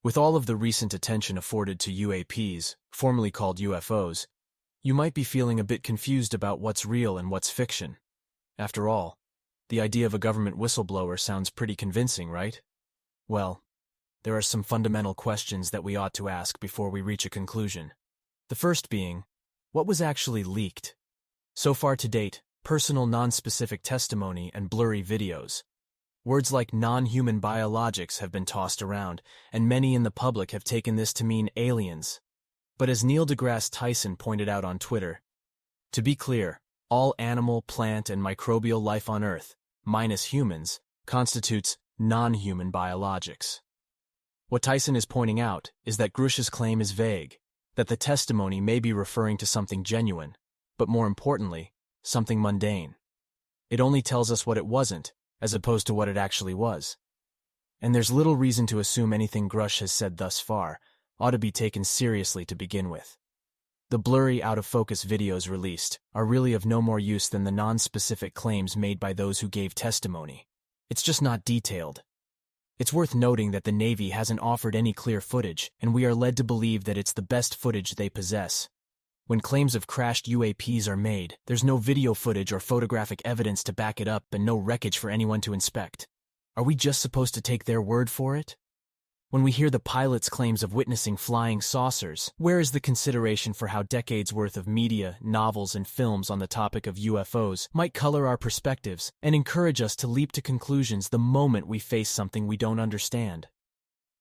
With all of the recent attention afforded to UAPs, formerly called UFOs, you might be feeling a bit confused about what's real and what's fiction. After all, the idea of a government whistleblower sounds pretty convincing, right? Well, there are some fundamental questions that we ought to ask before we reach a conclusion. The first being, what was actually leaked? So far to date, personal non-specific testimony and blurry videos. Words like non-human biologics have been tossed around, and many in the public have taken this to mean aliens. But as Neil deGrasse Tyson pointed out on Twitter, to be clear, all animal, plant, and microbial life on Earth, minus humans, constitutes non-human biologics. What Tyson is pointing out is that Grusch's claim is vague, that the testimony may be referring to something genuine, but more importantly, something mundane. It only tells us what it wasn't, as opposed to what it actually was. And there's little reason to assume anything Grusch has said thus far ought to be taken seriously to begin with. The blurry, out-of-focus videos released are really of no more use than the non-specific claims made by those who gave testimony. It's just not detailed. It's worth noting that the Navy hasn't offered any clear footage, and we are led to believe that it's the best footage they possess. When claims of crashed UAPs are made, there's no video footage or photographic evidence to back it up and no wreckage for anyone to inspect. Are we just supposed to take their word for it? When we hear the pilot's claims of witnessing flying saucers, where is the consideration for how decades' worth of media, novels, and films on the topic of UFOs might color our perspectives and encourage us to leap to conclusions the moment we face something we don't understand?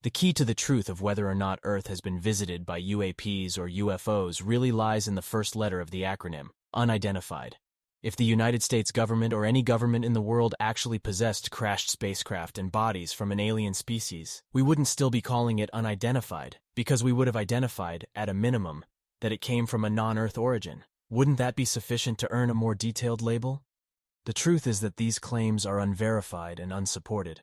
The key to the truth of whether or not Earth has been visited by UAPs or UFOs really lies in the first letter of the acronym, unidentified. If the United States government or any government in the world actually possessed crashed spacecraft and bodies from an alien species, we wouldn't still be calling it unidentified, because we would have identified, at a minimum, that it came from a non-Earth origin. Wouldn't that be sufficient to earn a more detailed label? The truth is that these claims are unverified and unsupported.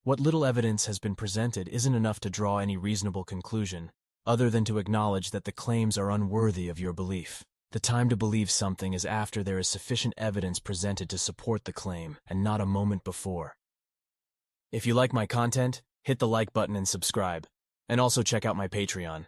What little evidence has been presented isn't enough to draw any reasonable conclusion, other than to acknowledge that the claims are unworthy of your belief. The time to believe something is after there is sufficient evidence presented to support the claim, and not a moment before. If you like my content, hit the like button and subscribe, and also check out my Patreon.